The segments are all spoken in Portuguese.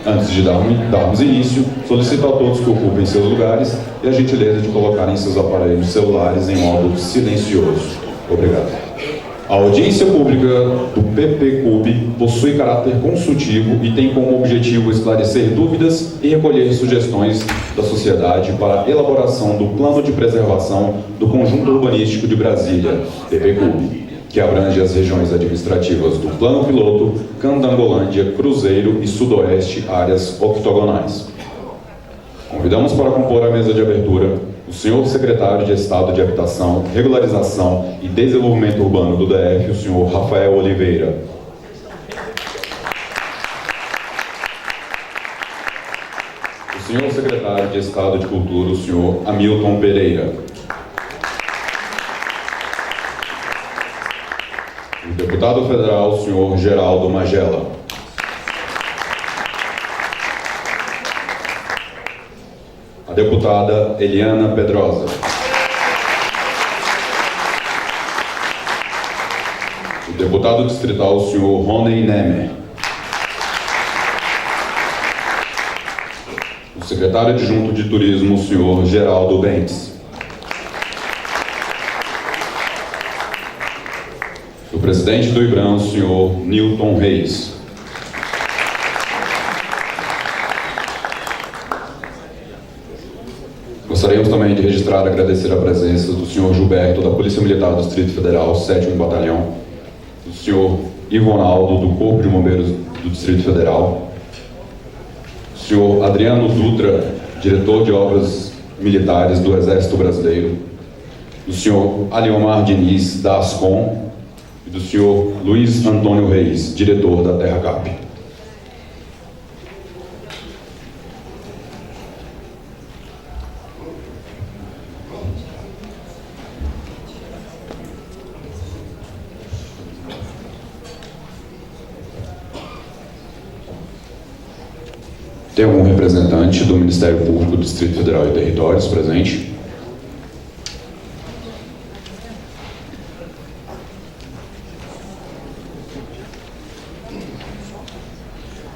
Antes de darmos início, solicito a todos que ocupem seus lugares e a gentileza de colocarem seus aparelhos celulares em modo silencioso. Obrigado. A audiência pública do PPCUB possui caráter consultivo e tem como objetivo esclarecer dúvidas e recolher sugestões da sociedade para a elaboração do Plano de Preservação do Conjunto Urbanístico de Brasília, PPCUB, que abrange as regiões administrativas do Plano Piloto, Candangolândia, Cruzeiro e Sudoeste, áreas octogonais. Convidamos para compor a mesa de abertura o senhor secretário de Estado de Habitação, Regularização e Desenvolvimento Urbano do DF, o senhor Rafael Oliveira. O senhor secretário de Estado de Cultura, o senhor Hamilton Pereira. O deputado federal, o senhor Geraldo Magela. A deputada Eliana Pedrosa. O deputado distrital, o senhor Rony Nemer. O secretário adjunto de Turismo, o senhor Geraldo Bentes. O presidente do IBRAM, o senhor Nilton Reis. Gostaríamos também de registrar e agradecer a presença do senhor Gilberto, da Polícia Militar do Distrito Federal, 7º Batalhão, do senhor Ivonaldo, do Corpo de Bombeiros do Distrito Federal, do senhor Adriano Dutra, diretor de Obras Militares do Exército Brasileiro, do senhor Aliomar Diniz, da ASCOM, e do senhor Luiz Antônio Reis, diretor da TerraCap. Tem algum representante do Ministério Público do Distrito Federal e Territórios presente?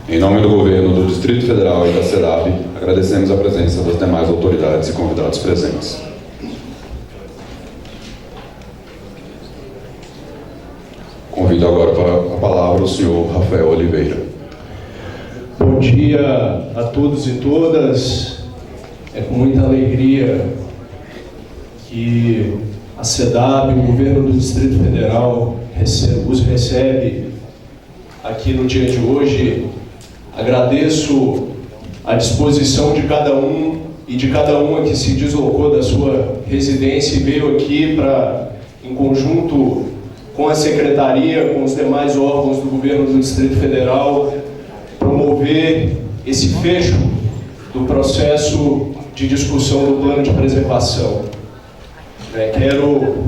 Em nome do Governo do Distrito Federal e da SEDAB, agradecemos a presença das demais autoridades e convidados presentes. Convido agora para a palavra o senhor Rafael Oliveira. Bom dia a todos e todas. É com muita alegria que a SEDAB, o Governo do Distrito Federal, os recebe aqui no dia de hoje. Agradeço a disposição de cada um e de cada uma que se deslocou da sua residência e veio aqui para, em conjunto com a Secretaria, com os demais órgãos do Governo do Distrito Federal, promover esse fecho do processo de discussão do plano de preservação. Quero,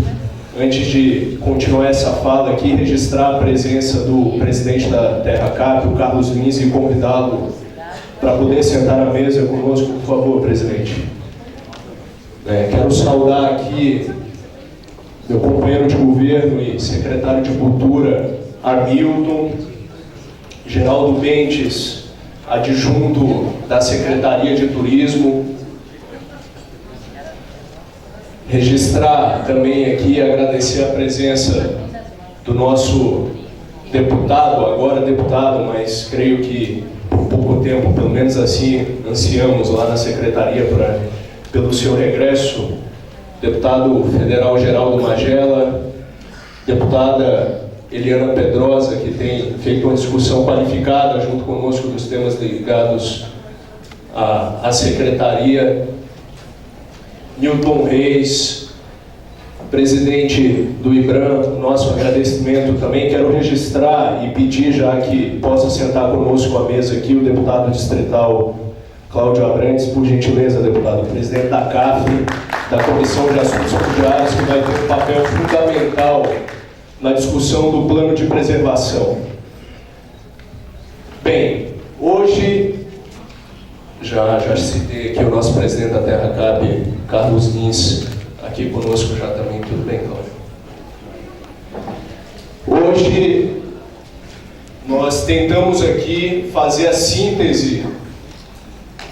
antes de continuar essa fala aqui, registrar a presença do presidente da TerraCap, o Carlos Lins, e convidá-lo para poder sentar à mesa conosco, por favor, presidente. Quero saudar aqui meu companheiro de governo e secretário de Cultura, Hamilton, Geraldo Bentes, adjunto da Secretaria de Turismo. Registrar também aqui, agradecer a presença do nosso deputado, agora deputado, mas creio que por pouco tempo, pelo menos assim, ansiamos lá na Secretaria pelo seu regresso, deputado federal Geraldo Magela, deputada Eliana Pedrosa, que tem feito uma discussão qualificada junto conosco dos temas ligados à Secretaria, Nilton Reis, presidente do IBRAM, nosso agradecimento também. Quero registrar e pedir já que possa sentar conosco à mesa aqui o deputado distrital Cláudio Abrantes, por gentileza, deputado, presidente da CAF, da Comissão de Assuntos Fundiários, que vai ter um papel fundamental na discussão do plano de preservação. Bem, hoje, já citei aqui o nosso presidente da TerraCap, Carlos Lins, aqui conosco já também. Tudo bem, Cláudio? Hoje, nós tentamos aqui fazer a síntese,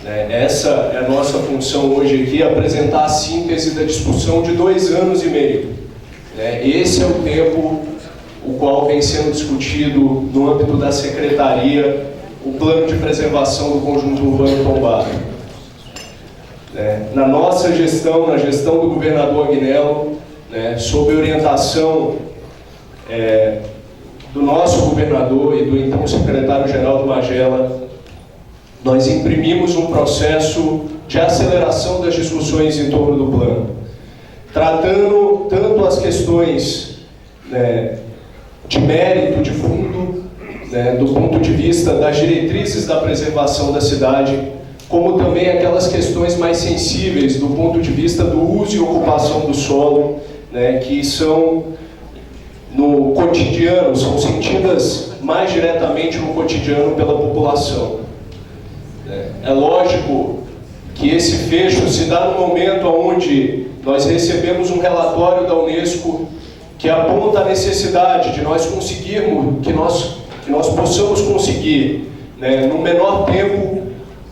né? Essa é a nossa função hoje aqui, apresentar a síntese da discussão de 2 anos e meio. Né? Esse é o tempo o qual vem sendo discutido no âmbito da Secretaria o plano de preservação do conjunto urbano tombado. Na nossa gestão, na gestão do governador Agnello, sob orientação do nosso governador e do então secretário-geral do Magela, nós imprimimos um processo de aceleração das discussões em torno do plano, tratando tanto as questões de mérito, de fundo, do ponto de vista das diretrizes da preservação da cidade, como também aquelas questões mais sensíveis do ponto de vista do uso e ocupação do solo, que são no cotidiano, são sentidas mais diretamente no cotidiano pela população. É lógico que esse fecho se dá no momento onde nós recebemos um relatório da Unesco que aponta a necessidade de nós conseguirmos, que nós possamos conseguir, no menor tempo,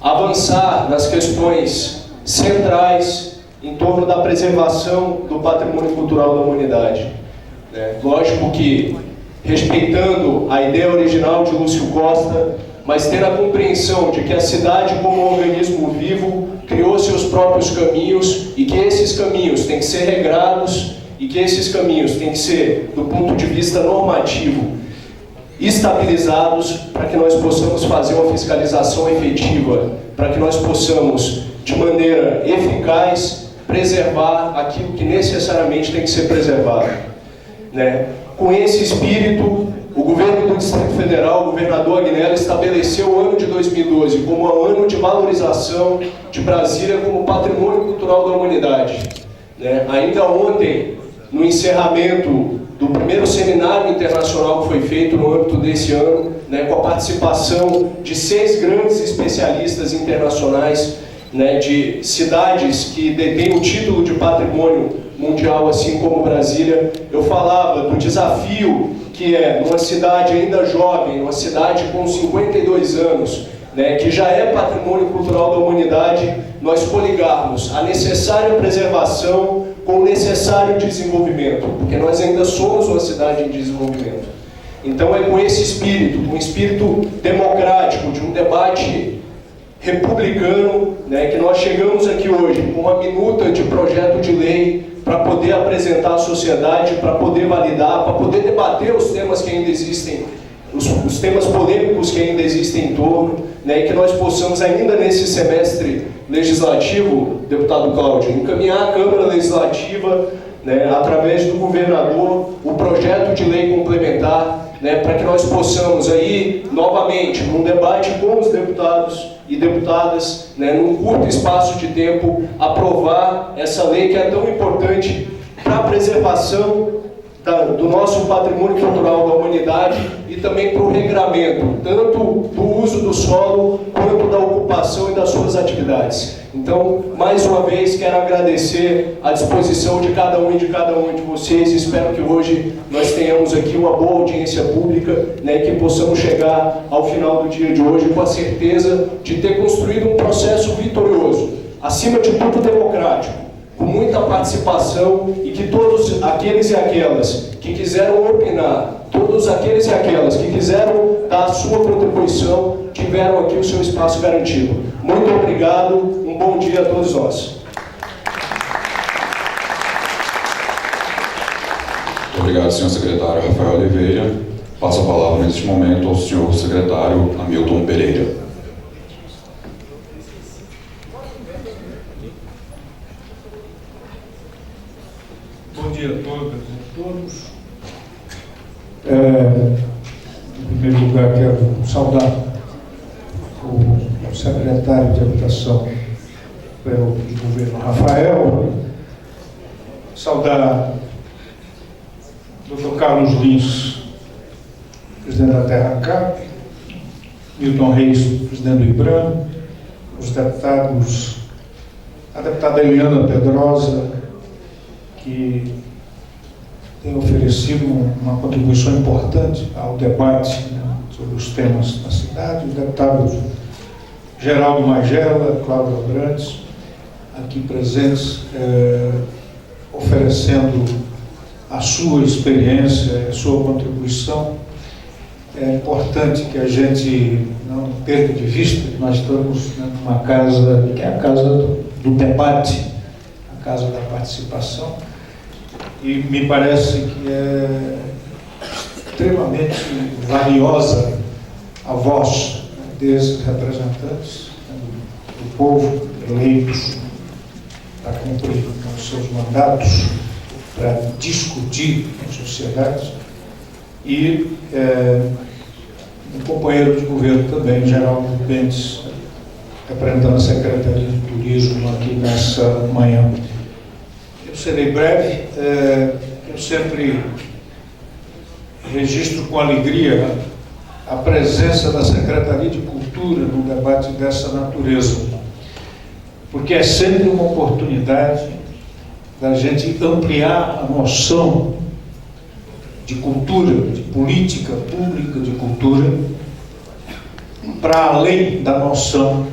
avançar nas questões centrais em torno da preservação do patrimônio cultural da humanidade. Lógico que, respeitando a ideia original de Lúcio Costa, mas tendo a compreensão de que a cidade, como um organismo vivo, criou seus próprios caminhos e que esses caminhos têm que ser regrados e que esses caminhos têm que ser, do ponto de vista normativo, estabilizados para que nós possamos fazer uma fiscalização efetiva, para que nós possamos, de maneira eficaz, preservar aquilo que necessariamente tem que ser preservado. Com esse espírito, o governo do Distrito Federal, o governador Agnello, estabeleceu o ano de 2012 como um ano de valorização de Brasília como patrimônio cultural da humanidade. Ainda ontem, no encerramento do primeiro seminário internacional que foi feito no âmbito desse ano, com a participação de 6 grandes especialistas internacionais, de cidades que detêm o título de patrimônio mundial, assim como Brasília, eu falava do desafio que é, numa cidade ainda jovem, numa cidade com 52 anos, que já é patrimônio cultural da humanidade, nós coligarmos a necessária preservação com o necessário desenvolvimento, porque nós ainda somos uma cidade em desenvolvimento. Então é com esse espírito, com um espírito democrático, de um debate republicano, que nós chegamos aqui hoje com uma minuta de projeto de lei para poder apresentar à sociedade, para poder validar, para poder debater os temas que ainda existem, os temas polêmicos que ainda existem em torno, e que nós possamos ainda nesse semestre legislativo, deputado Cláudio, encaminhar à Câmara Legislativa, através do governador, o projeto de lei complementar, para que nós possamos aí, novamente, num debate com os deputados e deputadas, num curto espaço de tempo, aprovar essa lei que é tão importante para a preservação do nosso patrimônio cultural da humanidade e também para o regramento, tanto do uso do solo, quanto da ocupação e das suas atividades. Então, mais uma vez, quero agradecer a disposição de cada um e de cada um de vocês. Espero que hoje nós tenhamos aqui uma boa audiência pública, e que possamos chegar ao final do dia de hoje com a certeza de ter construído um processo vitorioso, acima de tudo democrático, com muita participação, e que todos aqueles e aquelas que quiseram opinar, todos aqueles e aquelas que quiseram dar a sua contribuição, tiveram aqui o seu espaço garantido. Muito obrigado, um bom dia a todos nós. Obrigado, senhor secretário Rafael Oliveira. Passo a palavra neste momento ao senhor secretário Hamilton Pereira. Bom dia a todas e a todos. Em primeiro lugar, quero saudar o secretário de Habitação pelo governo Rafael, saudar o Dr. Carlos Lins, presidente da Terracap, Milton Reis, presidente do IBRAM, os deputados, a deputada Eliana Pedrosa, que tem oferecido uma contribuição importante ao debate sobre os temas da cidade, o deputado Geraldo Magela, Cláudio Abrantes, aqui presentes, oferecendo a sua experiência, a sua contribuição. É importante que a gente não perca de vista que nós estamos numa casa, que é a casa do debate, a casa da participação, e me parece que é extremamente valiosa a voz desses representantes do povo eleitos para cumprir os seus mandatos, para discutir com a sociedade, e um companheiro de governo também, Geraldo Bentes, representando a Secretaria de Turismo aqui nessa manhã. Eu serei breve. Eu sempre registro com alegria a presença da Secretaria de Cultura no debate dessa natureza, porque é sempre uma oportunidade da gente ampliar a noção de cultura, de política pública de cultura, para além da noção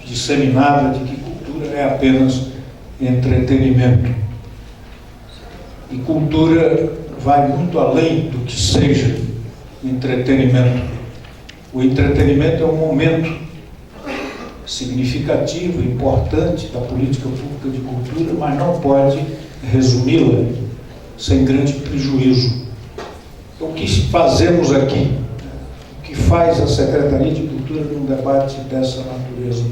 disseminada de que cultura é apenas entretenimento. E cultura vai muito além do que seja entretenimento. O entretenimento é um momento significativo, importante da política pública de cultura, mas não pode resumi-la sem grande prejuízo. Então, o que fazemos aqui? O que faz a Secretaria de Cultura num debate dessa natureza?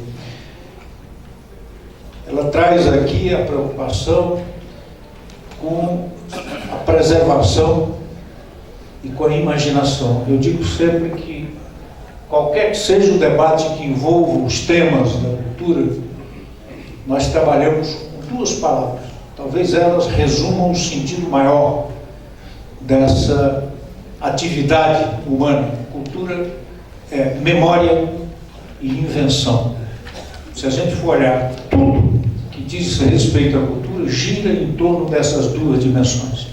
Ela traz aqui a preocupação com a preservação e com a imaginação. Eu digo sempre que qualquer que seja o debate que envolva os temas da cultura, nós trabalhamos com duas palavras. Talvez elas resumam o sentido maior dessa atividade humana. Cultura é memória e invenção. Se a gente for olhar tudo que diz respeito à cultura, gira em torno dessas duas dimensões.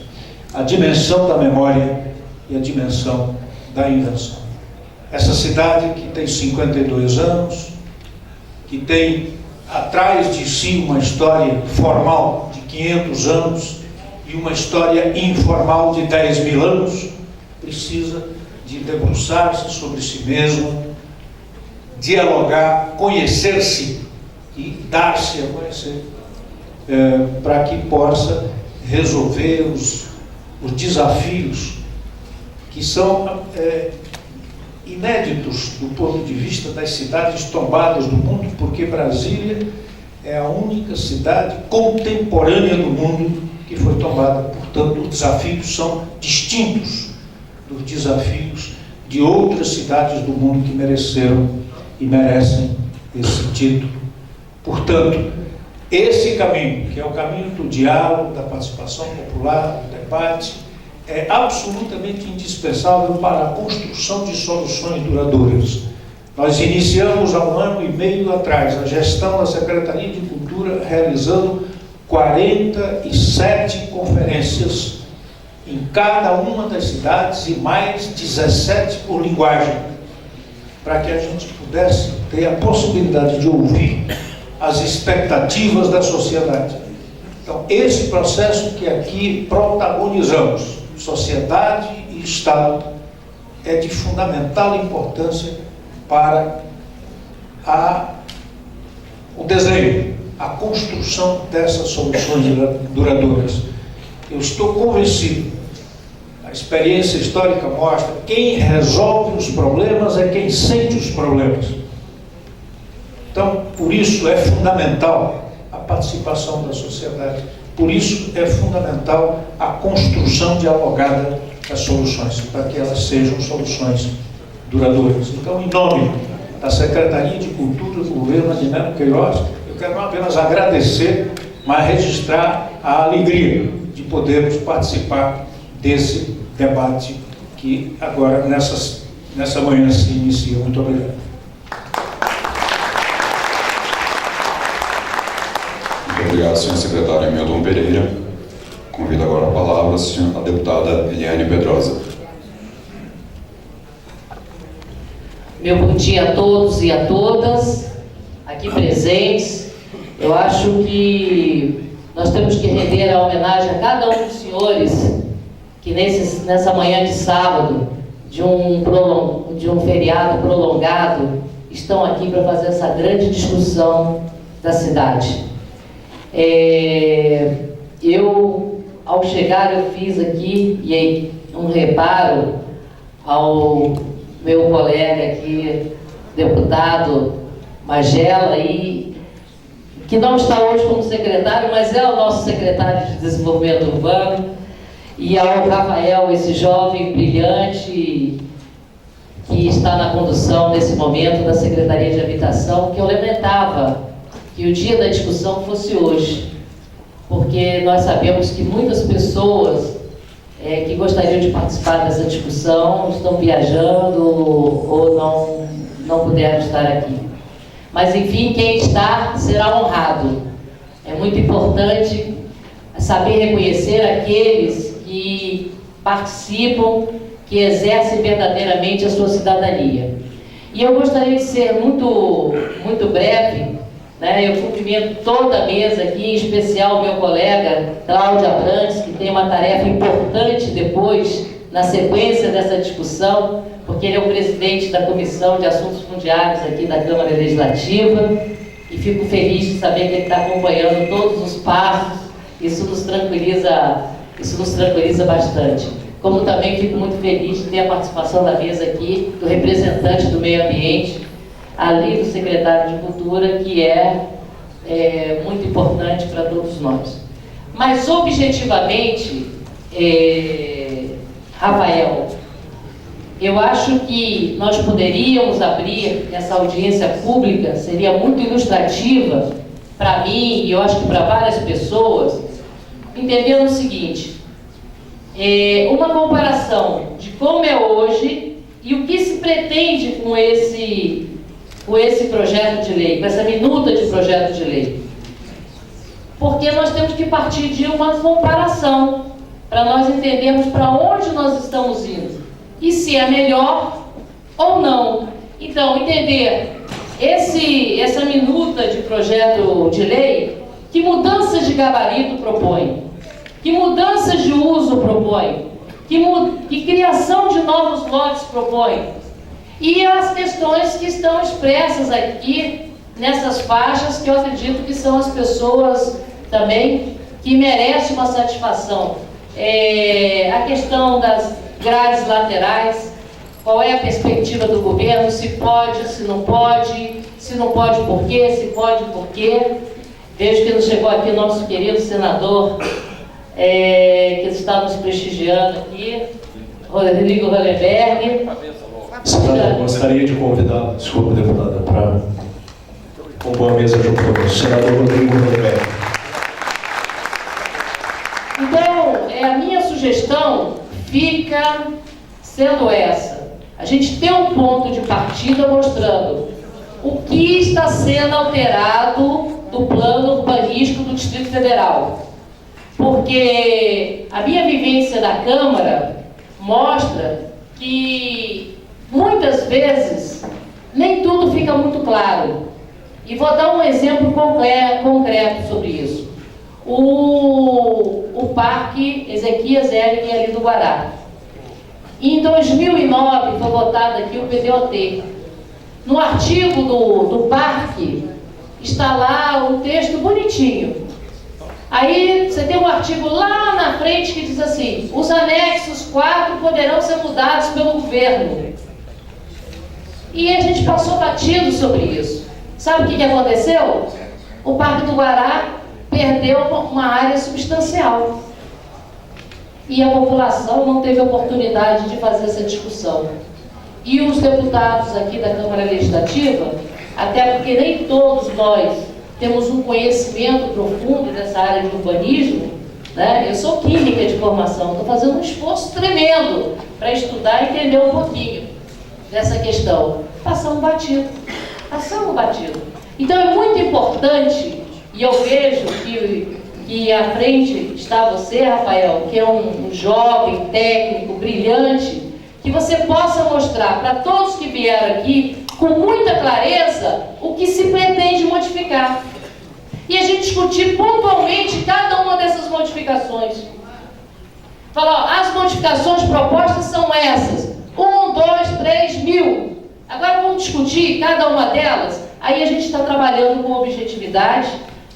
A dimensão da memória e a dimensão da invenção. Essa cidade que tem 52 anos, que tem atrás de si uma história formal de 500 anos e uma história informal de 10.000 anos, precisa de debruçar-se sobre si mesmo, dialogar, conhecer-se e dar-se a conhecer, para que possa resolver os desafios que são inéditos do ponto de vista das cidades tombadas do mundo, porque Brasília é a única cidade contemporânea do mundo que foi tombada. Portanto, os desafios são distintos dos desafios de outras cidades do mundo que mereceram e merecem esse título. Portanto, esse caminho, que é o caminho do diálogo, da participação popular, do debate, é absolutamente indispensável para a construção de soluções duradouras. Nós iniciamos há 1 ano e meio atrás a gestão da Secretaria de Cultura realizando 47 conferências em cada uma das cidades e mais 17 por linguagem, para que a gente pudesse ter a possibilidade de ouvir as expectativas da sociedade. Então, esse processo que aqui protagonizamos, sociedade e Estado, é de fundamental importância para o desenho, a construção dessas soluções duradouras. Eu estou convencido, a experiência histórica mostra, quem resolve os problemas é quem sente os problemas. Então, por isso é fundamental a participação da sociedade, por isso é fundamental a construção dialogada das soluções, para que elas sejam soluções duradouras. Então, em nome da Secretaria de Cultura do governo Adinello Queiroz, eu quero não apenas agradecer, mas registrar a alegria de podermos participar desse debate que agora, nessa manhã, se inicia. Muito obrigado. Muito obrigado, senhor secretário Hamilton Pereira. Convido agora a palavra a deputada Eliane Pedrosa. Meu bom dia a todos e a todas aqui presentes. Eu acho que nós temos que render a homenagem a cada um dos senhores que nessa manhã de sábado, de um feriado prolongado, estão aqui para fazer essa grande discussão da cidade. Ao chegar, eu fiz aqui um reparo ao meu colega aqui, deputado Magela, que não está hoje como secretário, mas é o nosso secretário de Desenvolvimento Urbano, e ao Rafael, esse jovem brilhante que está na condução nesse momento da Secretaria de Habitação, que eu lamentava que o dia da discussão fosse hoje, porque nós sabemos que muitas pessoas que gostariam de participar dessa discussão estão viajando ou não puderam estar aqui. Mas, enfim, quem está será honrado. É muito importante saber reconhecer aqueles que participam, que exercem verdadeiramente a sua cidadania. E eu gostaria de ser muito breve, né? Eu cumprimento toda a mesa aqui, em especial o meu colega Cláudio Abrantes, que tem uma tarefa importante depois, na sequência dessa discussão, porque ele é o presidente da Comissão de Assuntos Fundiários aqui da Câmara Legislativa, e fico feliz de saber que ele está acompanhando todos os passos. Isso nos tranquiliza bastante. Como também fico muito feliz de ter a participação da mesa aqui do representante do meio ambiente, ali do secretário de Cultura, que é muito importante para todos nós. Mas, objetivamente, Rafael, eu acho que nós poderíamos abrir essa audiência pública, seria muito ilustrativa para mim, e eu acho que para várias pessoas, entendendo o seguinte: uma comparação de como é hoje e o que se pretende com esse projeto de lei, com essa minuta de projeto de lei. Porque nós temos que partir de uma comparação, para nós entendermos para onde nós estamos indo, e se é melhor ou não. Então, entender essa minuta de projeto de lei, que mudanças de gabarito propõe, que mudanças de uso propõe, que criação de novos lotes propõe, e as questões que estão expressas aqui nessas faixas, que eu acredito que são as pessoas também que merecem uma satisfação. A questão das grades laterais, qual é a perspectiva do governo, se pode, se não pode por quê, se pode por quê. Vejo que nos chegou aqui nosso querido senador, que está nos prestigiando aqui, Rodrigo Hollenberg. Senador, gostaria de convidar, desculpa, deputada, para compor a mesa junto com o senador Rodrigo Hollenberg. Então, a minha sugestão fica sendo essa: a gente tem um ponto de partida mostrando o que está sendo alterado do plano urbanístico do Distrito Federal. Porque a minha vivência da Câmara mostra que muitas vezes nem tudo fica muito claro. E vou dar um exemplo concreto sobre isso. O Parque Ezequias Hering ali do Guará. Em 2009 foi votado aqui o PDOT. No artigo do parque está lá o texto bonitinho. Aí você tem um artigo lá na frente que diz assim: os anexos 4 poderão ser mudados pelo governo. E a gente passou batido sobre isso. Sabe o que aconteceu? O Parque do Guará perdeu uma área substancial. E a população não teve oportunidade de fazer essa discussão. E os deputados aqui da Câmara Legislativa, até porque nem todos nós temos um conhecimento profundo dessa área de urbanismo, né? Eu sou química de formação, estou fazendo um esforço tremendo para estudar e entender um pouquinho dessa questão. Passamos batido. Então é muito importante, e eu vejo que à frente está você, Rafael, que é um jovem técnico brilhante, que você possa mostrar para todos que vieram aqui, com muita clareza, o que se pretende modificar. E a gente discutir pontualmente cada uma dessas modificações. Falar, ó, as modificações propostas são essas. 1, 2, 3 mil. Agora vamos discutir cada uma delas. Aí a gente está trabalhando com objetividade,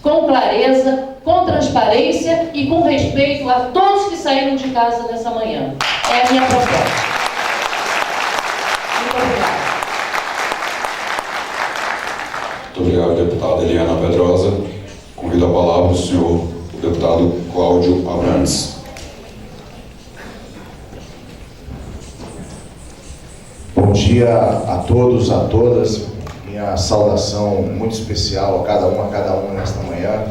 com clareza, com transparência e com respeito a todos que saíram de casa nessa manhã. É a minha proposta. Muito obrigada. Muito obrigado, deputada Eliana Pedrosa. Convido a palavra o senhor, o deputado Cláudio Abrantes. Bom dia a todos, a todas. Minha saudação muito especial a cada uma nesta manhã.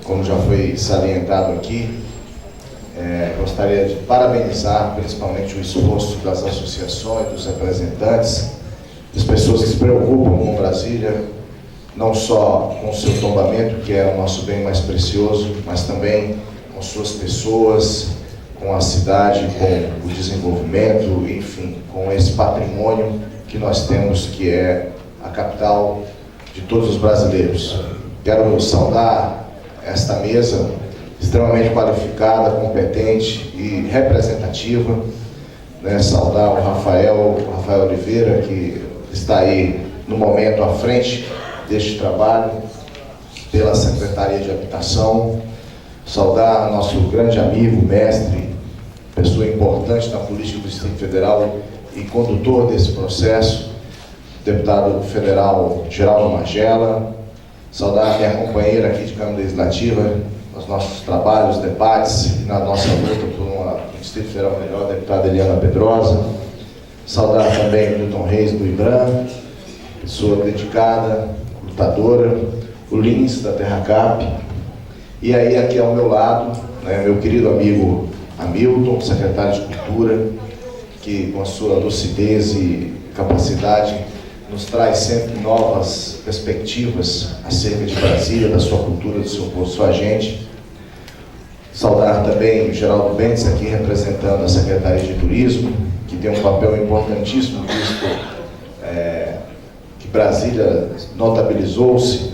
Como já foi salientado aqui, gostaria de parabenizar principalmente o esforço das associações, dos representantes, das pessoas que se preocupam com Brasília, não só com o seu tombamento, que é o nosso bem mais precioso, mas também com suas pessoas, com a cidade, com o desenvolvimento, enfim, com esse patrimônio que nós temos, que é a capital de todos os brasileiros. Quero saudar esta mesa extremamente qualificada, competente e representativa, né? Saudar o Rafael Oliveira, que está aí no momento à frente deste trabalho, pela Secretaria de Habitação. Saudar nosso grande amigo, mestre, pessoa importante na política do Distrito Federal e condutor desse processo, deputado federal Geraldo Magela. Saudar a minha companheira aqui de Câmara Legislativa, nos nossos trabalhos, debates, na nossa luta por um Distrito Federal melhor, a deputada Eliana Pedrosa. Saudar também o Milton Reis do IBRAM, pessoa dedicada, lutadora, o Lins da Terra Cap. E aí aqui ao meu lado, né, meu querido amigo Hamilton, secretário de Cultura, que com a sua lucidez e capacidade nos traz sempre novas perspectivas acerca de Brasília, da sua cultura, do seu povo, sua gente. Saudar também o Geraldo Bentes, aqui representando a Secretaria de Turismo, que tem um papel importantíssimo, visto que Brasília notabilizou-se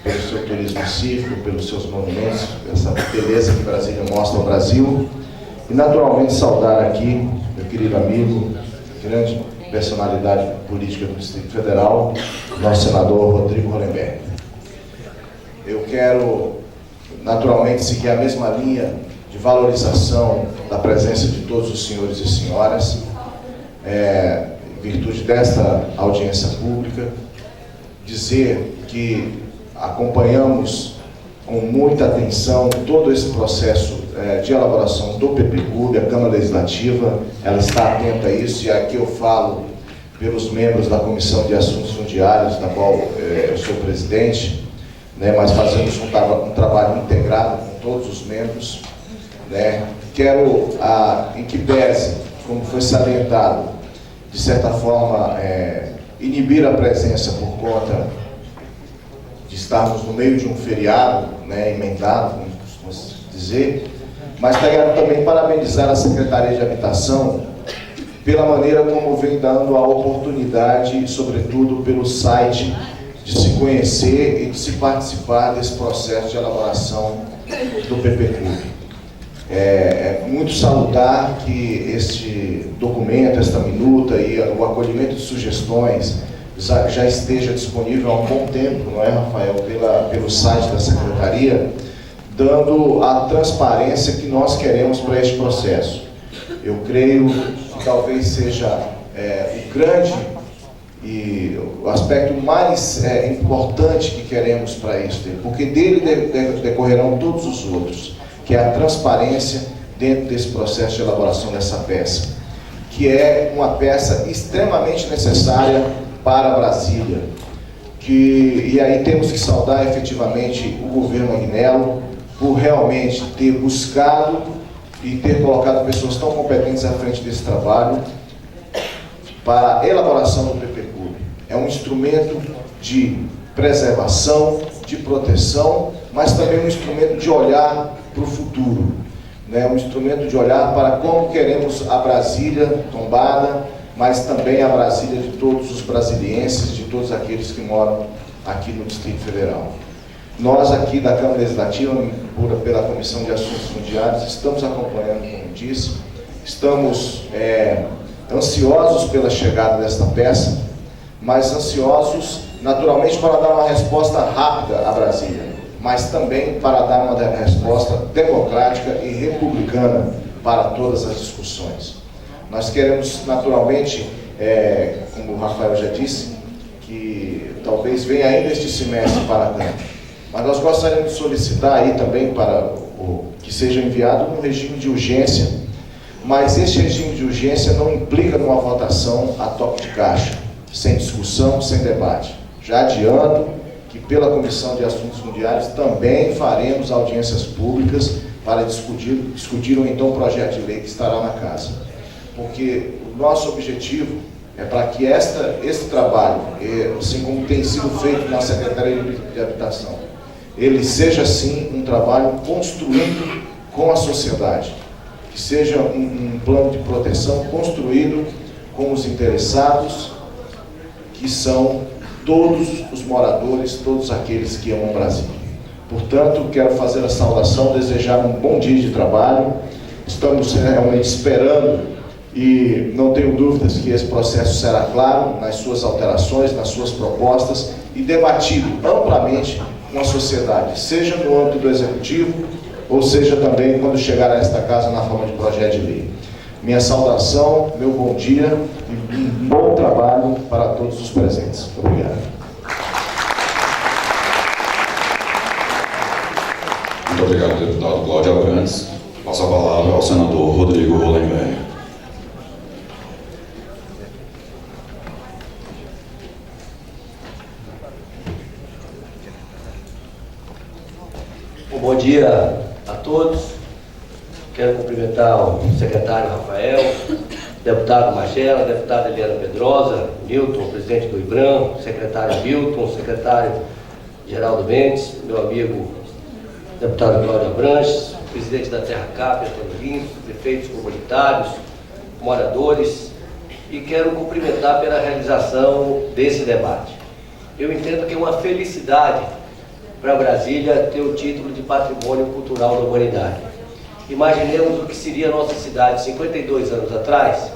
pelo seu turismo cívico, pelos seus monumentos, essa beleza que Brasília mostra ao Brasil. E naturalmente saudar aqui meu querido amigo, grande personalidade política do Distrito Federal, nosso senador Rodrigo Hollenberg. Eu quero naturalmente seguir a mesma linha de valorização da presença de todos os senhores e senhoras, em virtude desta audiência pública, dizer que acompanhamos com muita atenção todo esse processo de elaboração do PPClub, a Câmara Legislativa, ela está atenta a isso, e aqui eu falo pelos membros da Comissão de Assuntos Fundiários, da qual eu sou presidente, né, mas fazemos um trabalho integrado com todos os membros, né. Quero, em que pese, como foi salientado, de certa forma, inibir a presença por conta de estarmos no meio de um feriado, né, emendado, como costuma dizer, mas quero também parabenizar a Secretaria de Habitação pela maneira como vem dando a oportunidade, sobretudo pelo site, de se conhecer e de se participar desse processo de elaboração do PPClub. É muito salutar que este documento, esta minuta e o acolhimento de sugestões já esteja disponível há um bom tempo, não é, Rafael, pelo site da Secretaria, dando a transparência que nós queremos para este processo. Eu creio que talvez seja o grande e o aspecto mais importante que queremos para isso, porque dele decorrerão todos os outros, que é a transparência dentro desse processo de elaboração dessa peça, que é uma peça extremamente necessária para Brasília. E aí temos que saudar efetivamente o governo Agnello por realmente ter buscado e ter colocado pessoas tão competentes à frente desse trabalho para a elaboração do PPClub. É um instrumento de preservação, de proteção, mas também um instrumento de olhar para o futuro. né, um instrumento de olhar para como queremos a Brasília tombada, mas também a Brasília de todos os brasilienses, de todos aqueles que moram aqui no Distrito Federal. Nós aqui da Câmara Legislativa, pela Comissão de Assuntos Fundiários, estamos acompanhando, como disse, estamos ansiosos pela chegada desta peça, mas ansiosos naturalmente para dar uma resposta rápida a Brasília, mas também para dar uma resposta democrática e republicana para todas as discussões. Nós queremos naturalmente, como o Rafael já disse, que talvez venha ainda este semestre para a Câmara, mas nós gostaríamos de solicitar aí também para que seja enviado um regime de urgência, mas este regime de urgência não implica numa votação a toque de caixa, sem discussão, sem debate. Já adianto que pela Comissão de Assuntos Fundiários também faremos audiências públicas para discutir então o projeto de lei que estará na casa. Porque o nosso objetivo é para que esse trabalho, assim como tem sido feito na Secretaria de Habitação, ele seja sim um trabalho construído com a sociedade, que seja um plano de proteção construído com os interessados, que são todos os moradores, todos aqueles que amam Brasília. Portanto, quero fazer a saudação, desejar um bom dia de trabalho. Estamos realmente esperando e não tenho dúvidas que esse processo será claro nas suas alterações, nas suas propostas e debatido amplamente com a sociedade, seja no âmbito do Executivo ou seja também quando chegar a esta casa na forma de projeto de lei. Minha saudação, meu bom dia e um bom trabalho para todos os presentes. Obrigado. Muito obrigado, deputado Cláudio Abrantes. Passo a palavra ao senador Rodrigo Hollenberg. Bom dia a todos. Quero cumprimentar o secretário Rafael, deputado Magela, deputada Eliana Pedrosa, Milton, presidente do IBRAM, secretário Milton, secretário Geraldo Mendes, meu amigo deputado Cláudio Abrantes, presidente da Terra Cap, Antônio Lins, prefeitos comunitários, moradores, e quero cumprimentar pela realização desse debate. Eu entendo que é uma felicidade para Brasília ter o título de Patrimônio Cultural da Humanidade. Imaginemos o que seria a nossa cidade 52 anos atrás,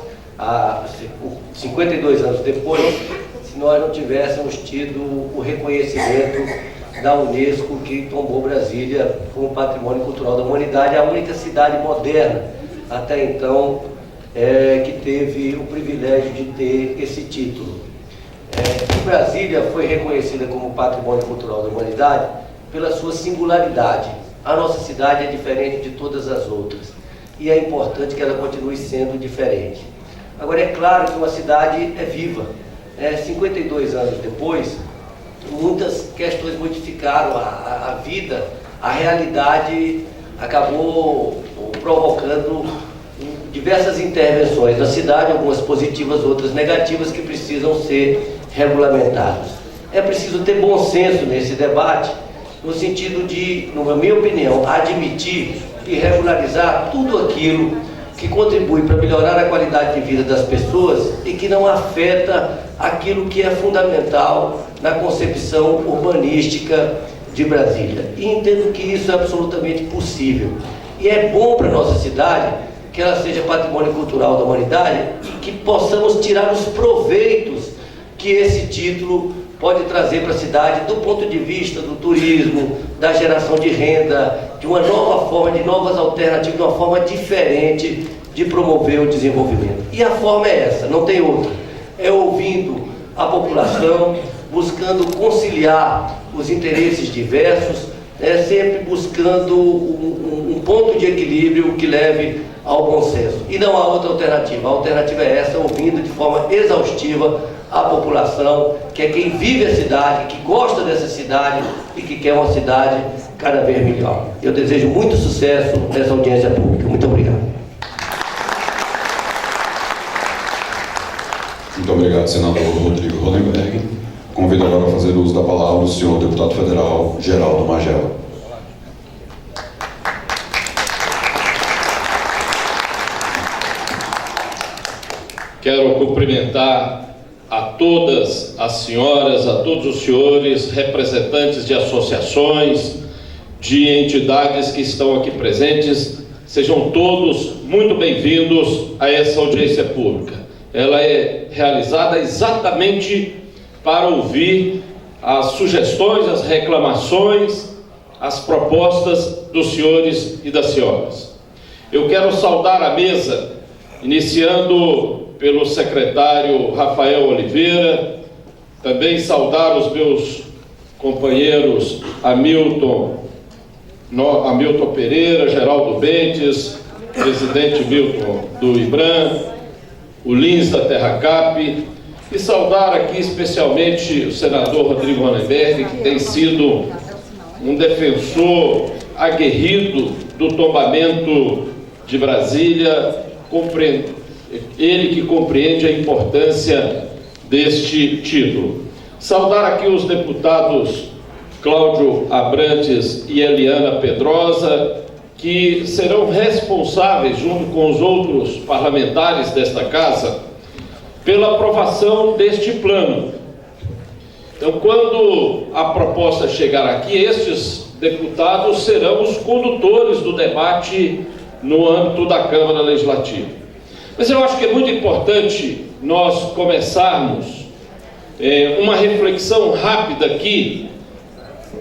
52 anos depois, se nós não tivéssemos tido o reconhecimento da Unesco que tombou Brasília como Patrimônio Cultural da Humanidade, a única cidade moderna até então que teve o privilégio de ter esse título. Brasília foi reconhecida como Patrimônio Cultural da Humanidade pela sua singularidade. A nossa cidade é diferente de todas as outras e é importante que ela continue sendo diferente. Agora, é claro que uma cidade é viva. 52 anos depois, muitas questões modificaram a vida, a realidade acabou provocando diversas intervenções na cidade, algumas positivas, outras negativas, que precisam ser regulamentadas. É preciso ter bom senso nesse debate, no sentido de, na minha opinião, admitir e regularizar tudo aquilo que contribui para melhorar a qualidade de vida das pessoas e que não afeta aquilo que é fundamental na concepção urbanística de Brasília. E entendo que isso é absolutamente possível. E é bom para a nossa cidade que ela seja patrimônio cultural da humanidade e que possamos tirar os proveitos que esse título pode trazer para a cidade do ponto de vista do turismo, da geração de renda, de uma nova forma, de novas alternativas, de uma forma diferente de promover o desenvolvimento. E a forma é essa, não tem outra. É ouvindo a população, buscando conciliar os interesses diversos, sempre buscando um ponto de equilíbrio que leve ao bom senso. E não há outra alternativa. A alternativa é essa, ouvindo de forma exaustiva a população, que é quem vive a cidade, que gosta dessa cidade e que quer uma cidade cada vez melhor. Eu desejo muito sucesso nessa audiência pública. Muito obrigado. Muito obrigado, senador Rodrigo Hollenberg. Convido agora a fazer uso da palavra o senhor deputado federal Geraldo Magela. Quero cumprimentar a todas as senhoras, a todos os senhores, representantes de associações, de entidades que estão aqui presentes. Sejam todos muito bem-vindos a essa audiência pública. Ela é realizada exatamente para ouvir as sugestões, as reclamações, as propostas dos senhores e das senhoras. Eu quero saudar a mesa, iniciando pelo secretário Rafael Oliveira, também saudar os meus companheiros Hamilton Pereira, Geraldo Bentes, presidente Milton do IBRAM, o Lins da Terracap, e saudar aqui especialmente o senador Rodrigo Ronenberg, que tem sido um defensor aguerrido do tombamento de Brasília, ele que compreende a importância deste título. Saudar aqui os deputados Cláudio Abrantes e Eliana Pedrosa, que serão responsáveis, junto com os outros parlamentares desta casa, pela aprovação deste plano. Então, quando a proposta chegar aqui, estes deputados serão os condutores do debate no âmbito da Câmara Legislativa. Mas eu acho que é muito importante nós começarmos uma reflexão rápida aqui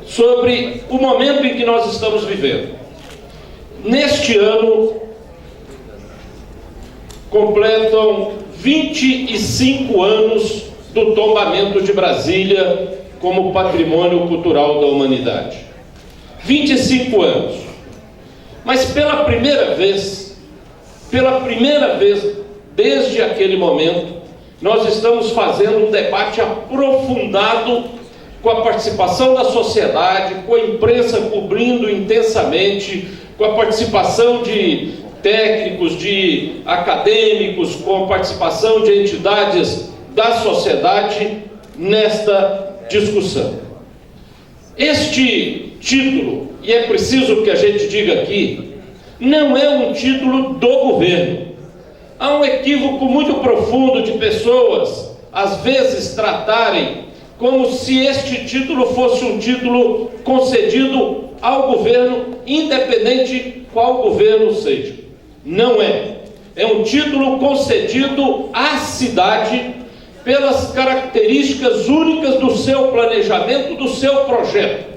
sobre o momento em que nós estamos vivendo. Neste ano, completam 25 anos do tombamento de Brasília como patrimônio cultural da humanidade. 25 anos. Mas pela primeira vez, desde aquele momento, nós estamos fazendo um debate aprofundado com a participação da sociedade, com a imprensa cobrindo intensamente, com a participação de técnicos, de acadêmicos, com a participação de entidades da sociedade nesta discussão. Este título, e é preciso que a gente diga aqui, não é um título do governo. Há um equívoco muito profundo de pessoas, às vezes, tratarem como se este título fosse um título concedido ao governo, independente qual governo seja. Não é. É um título concedido à cidade pelas características únicas do seu planejamento, do seu projeto.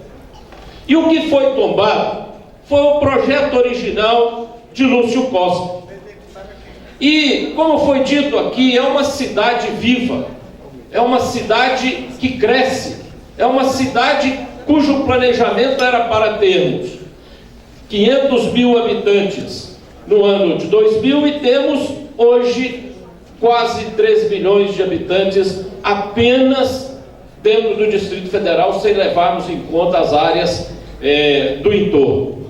E o que foi tombado foi o projeto original de Lúcio Costa. E, como foi dito aqui, é uma cidade viva, é uma cidade que cresce, é uma cidade cujo planejamento era para termos 500 mil habitantes no ano de 2000 e temos hoje quase 3 milhões de habitantes apenas dentro do Distrito Federal, sem levarmos em conta as áreas do entorno.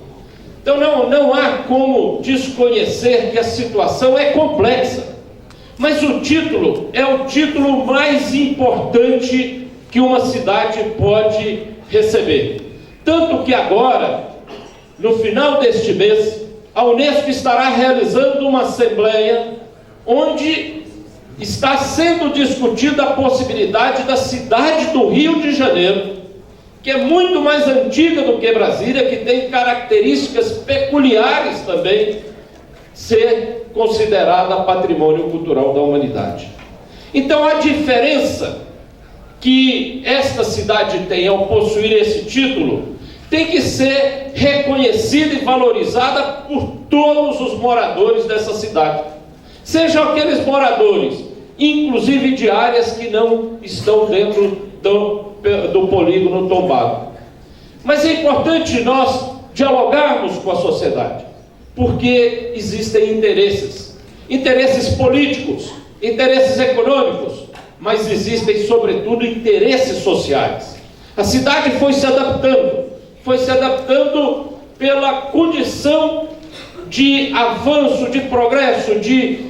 Então não há como desconhecer que a situação é complexa, mas o título é o título mais importante que uma cidade pode receber. Tanto que agora, no final deste mês, a Unesco estará realizando uma assembleia onde está sendo discutida a possibilidade da cidade do Rio de Janeiro, que é muito mais antiga do que Brasília, que tem características peculiares também, ser considerada patrimônio cultural da humanidade. Então, a diferença que esta cidade tem ao possuir esse título tem que ser reconhecida e valorizada por todos os moradores dessa cidade. Sejam aqueles moradores, inclusive de áreas que não estão dentro do polígono tombado. Mas é importante nós dialogarmos com a sociedade, porque existem interesses políticos, interesses econômicos, mas existem, sobretudo, interesses sociais. A cidade foi se adaptando pela condição de avanço, de progresso, de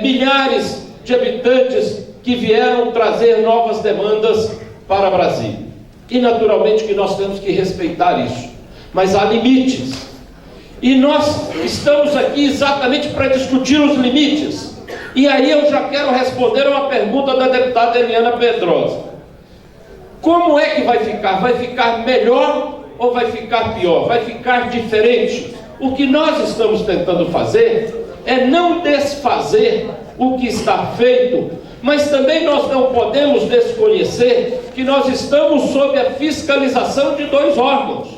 milhares de habitantes que vieram trazer novas demandas para Brasília. E naturalmente que nós temos que respeitar isso, mas há limites. E nós estamos aqui exatamente para discutir os limites, E aí eu já quero responder a uma pergunta da deputada Eliana Pedrosa. Como é que vai ficar? Vai ficar melhor ou vai ficar pior? Vai ficar diferente? O que nós estamos tentando fazer é não desfazer o que está feito, mas também nós não podemos desconhecer que nós estamos sob a fiscalização de dois órgãos,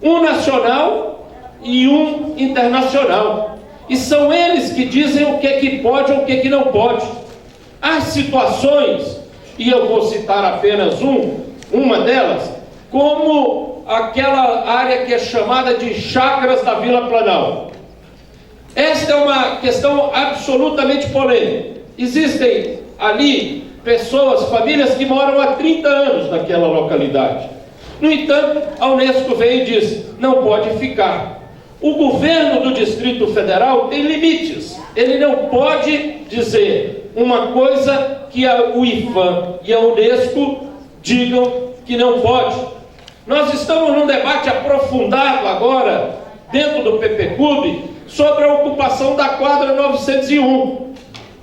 um nacional e um internacional. E são eles que dizem o que pode ou o que não pode. Há situações, e eu vou citar apenas uma delas, como aquela área que é chamada de Chácaras da Vila Planalto. Esta é uma questão absolutamente polêmica. Existem ali pessoas, famílias que moram há 30 anos naquela localidade. No entanto, a Unesco vem e diz, não pode ficar. O governo do Distrito Federal tem limites. Ele não pode dizer uma coisa que o IPHAN e a Unesco digam que não pode. Nós estamos num debate aprofundado agora, dentro do PPCub, sobre a ocupação da quadra 901.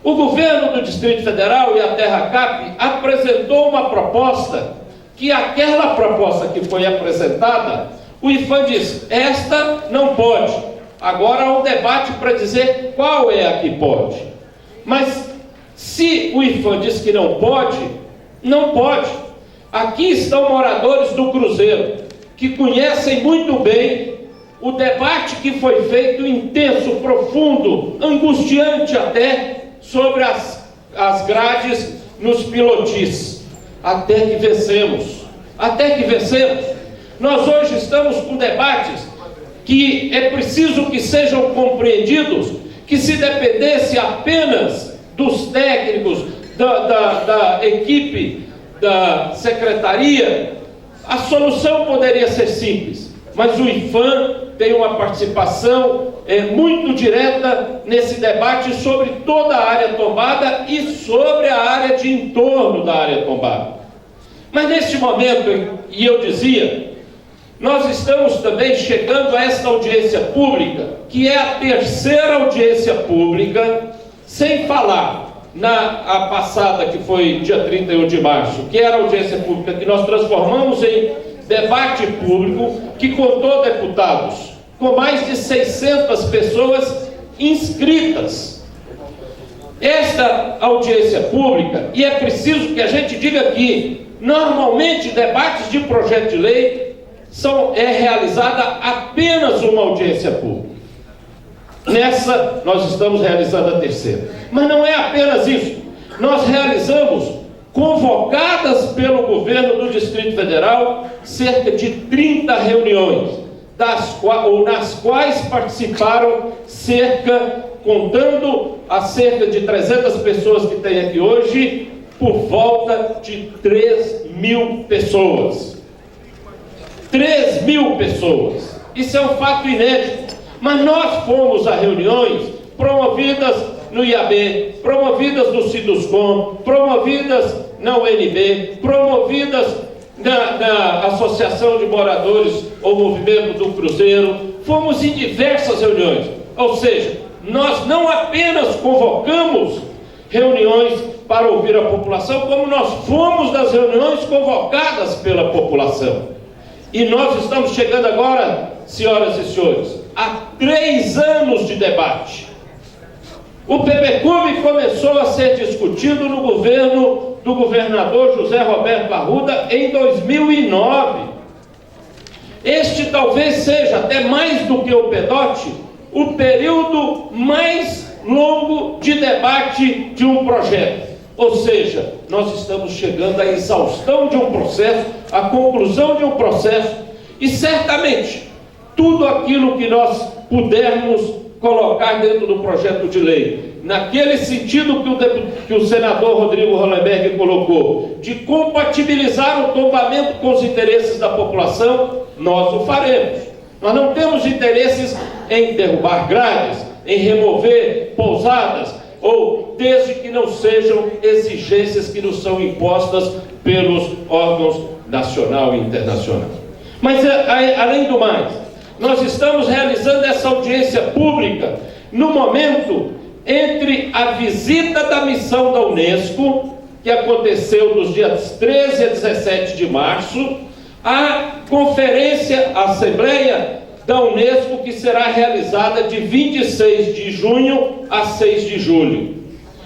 O governo do Distrito Federal e a TerraCap apresentou uma proposta, que aquela proposta que foi apresentada, o IPHAN diz, esta não pode. Agora há um debate para dizer qual é a que pode. Mas se o IPHAN diz que não pode, não pode. Aqui estão moradores do Cruzeiro, que conhecem muito bem o debate que foi feito, intenso, profundo, angustiante até, sobre as grades nos pilotis. Até que vencemos. Até que vencemos. Nós hoje estamos com debates que é preciso que sejam compreendidos, que se dependesse apenas dos técnicos, da equipe, da secretaria, a solução poderia ser simples. Mas o IPHAN tem uma participação muito direta nesse debate sobre toda a área tombada e sobre a área de entorno da área tombada. Mas neste momento, e eu dizia, nós estamos também chegando a esta audiência pública, que é a terceira audiência pública, sem falar a passada, que foi dia 31 de março, que era a audiência pública que nós transformamos em debate público, que contou deputados, com mais de 600 pessoas inscritas. Esta audiência pública, e é preciso que a gente diga aqui, normalmente debates de projeto de lei é realizada apenas uma audiência pública. Nessa, nós estamos realizando a terceira. Mas não é apenas isso. Nós realizamos, convocadas pelo governo do Distrito Federal, cerca de 30 reuniões, nas quais participaram contando a cerca de 300 pessoas que tem aqui hoje, por volta de 3.000 pessoas. 3.000 pessoas. Isso é um fato inédito. Mas nós fomos a reuniões promovidas no IAB, promovidas no Siduscom, promovidas na UNB, promovidas na Associação de Moradores ou Movimento do Cruzeiro. Fomos em diversas reuniões. Ou seja, nós não apenas convocamos reuniões para ouvir a população, como nós fomos nas reuniões convocadas pela população. E nós estamos chegando agora, senhoras e senhores, a 3 anos de debate. O PPCub começou a ser discutido no governo do governador José Roberto Arruda em 2009. Este talvez seja, até mais do que o PEDOT, o período mais longo de debate de um projeto. Ou seja, nós estamos chegando à exaustão de um processo, à conclusão de um processo, e certamente tudo aquilo que nós pudermos colocar dentro do projeto de lei, naquele sentido que o senador Rodrigo Hollenberg colocou, de compatibilizar o tombamento com os interesses da população, nós o faremos. Nós não temos interesses em derrubar grades, em remover pousadas, ou desde que não sejam exigências que nos são impostas pelos órgãos nacional e internacional. Mas, além do mais, nós estamos realizando essa audiência pública no momento entre a visita da missão da Unesco, que aconteceu dos dias 13 a 17 de março, a conferência, a Assembleia da Unesco, que será realizada de 26 de junho a 6 de julho.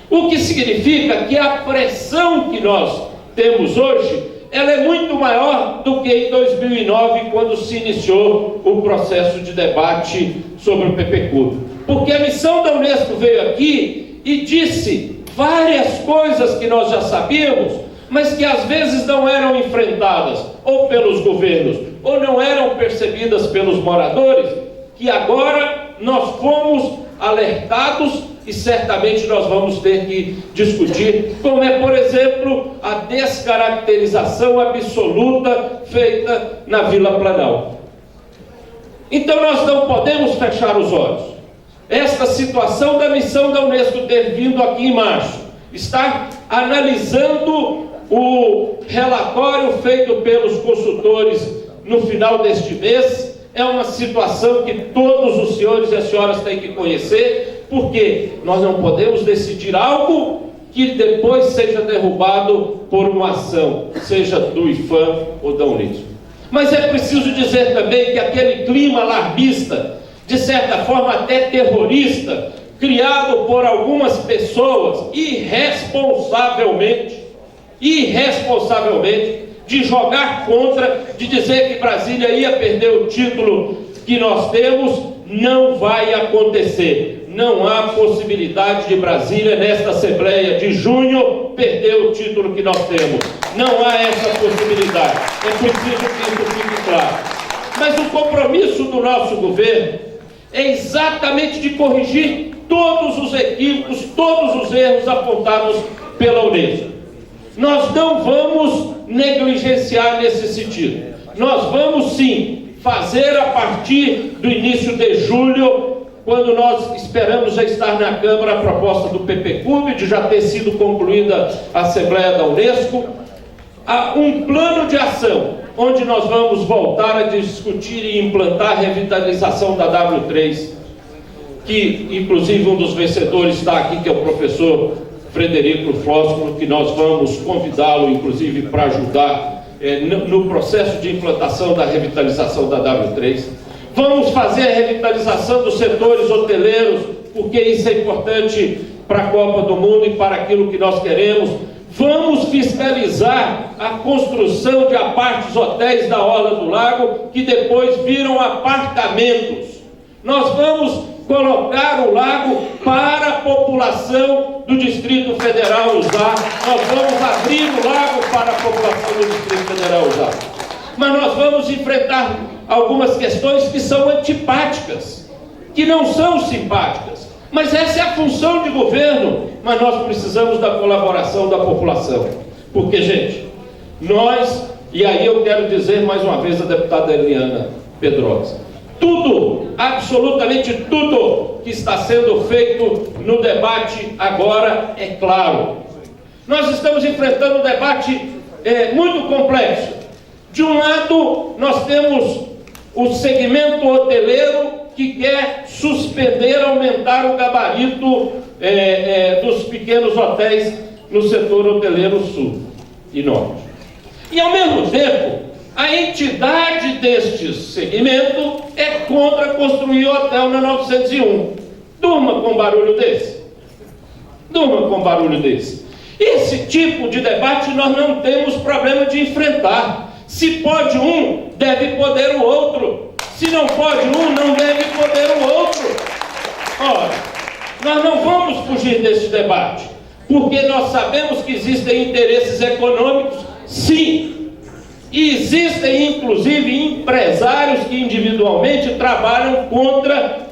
O que significa que a pressão que nós temos hoje, ela é muito maior do que em 2009, quando se iniciou o processo de debate sobre o PPCUB. Porque a missão da Unesco veio aqui e disse várias coisas que nós já sabíamos, mas que às vezes não eram enfrentadas ou pelos governos, ou não eram percebidas pelos moradores, que agora nós fomos alertados e certamente nós vamos ter que discutir, como é, por exemplo, a descaracterização absoluta feita na Vila Planalto. Então nós não podemos fechar os olhos. Esta situação da missão da Unesco ter vindo aqui em março, está analisando o relatório feito pelos consultores no final deste mês, é uma situação que todos os senhores e as senhoras têm que conhecer, porque nós não podemos decidir algo que depois seja derrubado por uma ação, seja do IPHAN ou da Unesco. Mas é preciso dizer também que aquele clima alarmista, de certa forma até terrorista, criado por algumas pessoas irresponsavelmente, de jogar contra, de dizer que Brasília ia perder o título que nós temos, não vai acontecer. Não há possibilidade de Brasília, nesta Assembleia de junho, perder o título que nós temos. Não há essa possibilidade. É preciso que isso fique claro. Mas o compromisso do nosso governo é exatamente de corrigir todos os equívocos, todos os erros apontados pela Unesco. Nós não vamos negligenciar nesse sentido. Nós vamos sim fazer a partir do início de julho, quando nós esperamos já estar na Câmara a proposta do PPCUB, de já ter sido concluída a Assembleia da Unesco, um plano de ação, onde nós vamos voltar a discutir e implantar a revitalização da W3, que inclusive um dos vencedores está aqui, que é o professor Frederico Flósculo, que nós vamos convidá-lo inclusive para ajudar no processo de implantação da revitalização da W3. Vamos fazer a revitalização dos setores hoteleiros, porque isso é importante para a Copa do Mundo e para aquilo que nós queremos. Vamos fiscalizar a construção de apartes hotéis da Orla do Lago, que depois viram apartamentos. Nós vamos colocar o lago para a população do Distrito Federal usar. Nós vamos abrir o lago para a população do Distrito Federal usar. Mas nós vamos enfrentar algumas questões que são antipáticas, que não são simpáticas. Mas essa é a função de governo, mas nós precisamos da colaboração da população. Porque, gente, nós, e aí eu quero dizer mais uma vez a deputada Eliana Pedrosa, tudo, absolutamente tudo que está sendo feito no debate agora é claro. Nós estamos enfrentando um debate muito complexo. De um lado, nós temos o segmento hoteleiro que quer suspender, aumentar o gabarito dos pequenos hotéis no setor hoteleiro sul e norte. E, ao mesmo tempo, a entidade deste segmento é contra construir hotel na 901. Durma com barulho desse. Durma com barulho desse. Esse tipo de debate nós não temos problema de enfrentar. Se pode um, deve poder o outro. Se não pode um, não deve poder o outro. Ora, nós não vamos fugir desse debate, porque nós sabemos que existem interesses econômicos, sim. E existem, inclusive, empresários que individualmente trabalham contra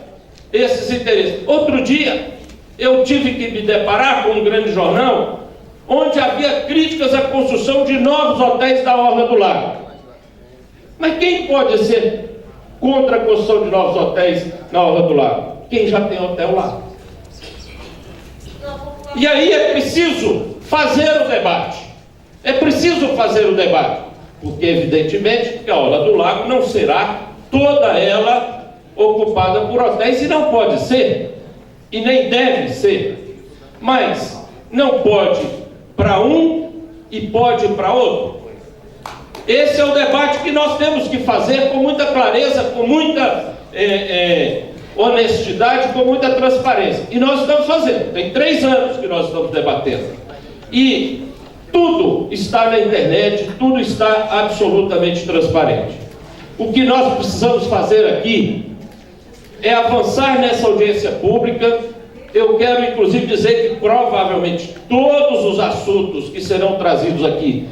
esses interesses. Outro dia, eu tive que me deparar com um grande jornal, onde havia críticas à construção de novos hotéis da Orla do Lago. Mas quem pode ser contra a construção de novos hotéis na Orla do Lago? Quem já tem hotel lá. E aí é preciso fazer o debate. É preciso fazer o debate. Porque, evidentemente, que a Orla do Lago não será toda ela ocupada por hotéis, e não pode ser. e nem deve ser, mas não pode para um e pode para outro. Esse é o debate que nós temos que fazer com muita clareza, com muita honestidade, com muita transparência. E nós estamos fazendo. Tem 3 anos que nós estamos debatendo. E tudo está na internet, tudo está absolutamente transparente. O que nós precisamos fazer aqui é avançar nessa audiência pública. Eu quero, inclusive, dizer que provavelmente todos os assuntos que serão trazidos aqui,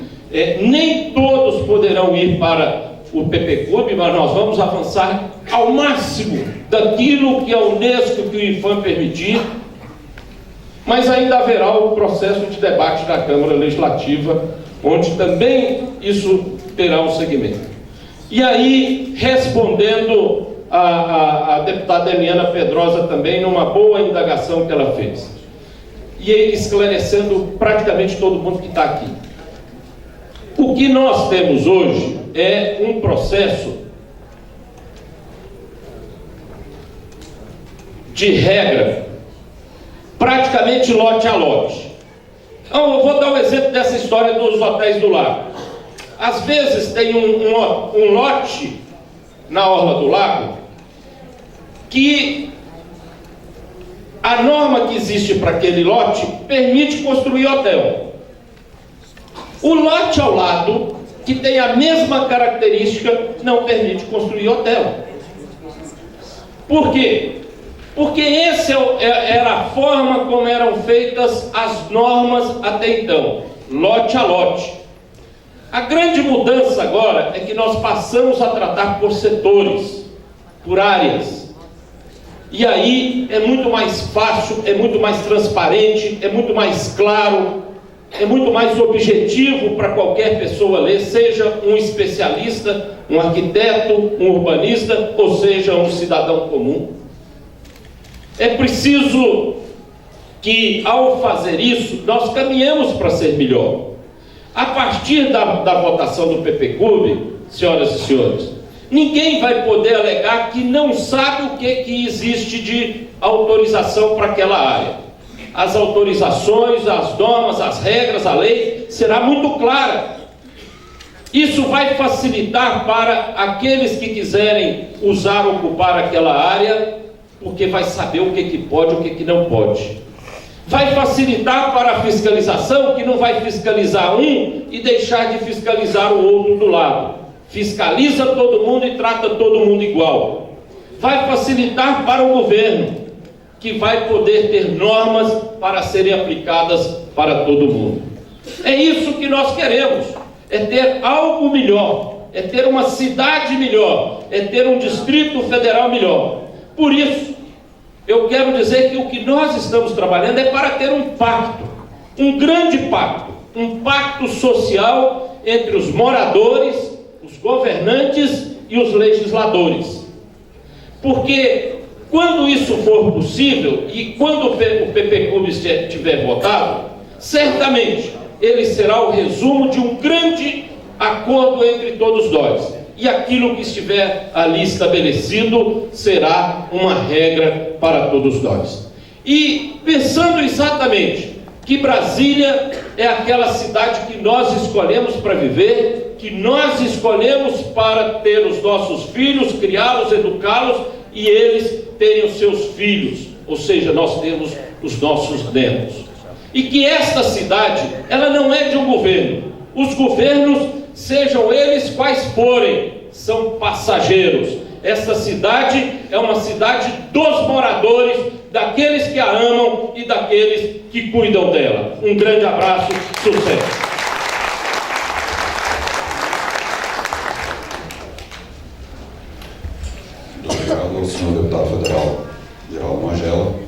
nem todos poderão ir para o PPCub, mas nós vamos avançar ao máximo daquilo que a Unesco, que o IPHAN permitir, mas ainda haverá o processo de debate da Câmara Legislativa, onde também isso terá um segmento. E aí, respondendo a deputada Eliana Pedrosa também, numa boa indagação que ela fez, e esclarecendo praticamente todo mundo que está aqui. O que nós temos hoje é um processo de regra, praticamente lote a lote. Então, eu vou dar um exemplo dessa história dos hotéis do lago. Às vezes tem um lote na orla do lago que a norma que existe para aquele lote permite construir hotel. O lote ao lado, que tem a mesma característica, não permite construir hotel. Por quê? Porque essa era a forma como eram feitas as normas até então, lote a lote. A grande mudança agora é que nós passamos a tratar por setores, por áreas. E aí é muito mais fácil, é muito mais transparente, é muito mais claro, é muito mais objetivo para qualquer pessoa ler, seja um especialista, um arquiteto, um urbanista, ou seja, um cidadão comum. É preciso que, ao fazer isso, nós caminhemos para ser melhor. A partir da votação do PPCub, senhoras e senhores, ninguém vai poder alegar que não sabe o que existe de autorização para aquela área. As autorizações, as normas, as regras, a lei será muito clara. Isso vai facilitar para aqueles que quiserem usar, ocupar aquela área, porque vai saber o que pode e o que não pode. Vai facilitar para a fiscalização, que não vai fiscalizar um e deixar de fiscalizar o outro do lado. Fiscaliza todo mundo e trata todo mundo igual. Vai facilitar para o governo, que vai poder ter normas para serem aplicadas para todo mundo. É isso que nós queremos, é ter algo melhor, é ter uma cidade melhor, é ter um Distrito Federal melhor. Por isso, eu quero dizer que o que nós estamos trabalhando é para ter um pacto, um grande pacto, um pacto social entre os moradores, os governantes e os legisladores. Porque quando isso for possível e quando o PPCub estiver votado, certamente ele será o resumo de um grande acordo entre todos nós. E aquilo que estiver ali estabelecido será uma regra para todos nós. E pensando exatamente que Brasília é aquela cidade que nós escolhemos para viver, que nós escolhemos para ter os nossos filhos, criá-los, educá-los e eles terem os seus filhos, ou seja, nós temos os nossos netos. E que esta cidade, ela não é de um governo. Os governos, sejam eles quais forem, são passageiros. Essa cidade é uma cidade dos moradores, daqueles que a amam e daqueles que cuidam dela. Um grande abraço, sucesso! Muito obrigado ao senhor deputado federal Geraldo Magela.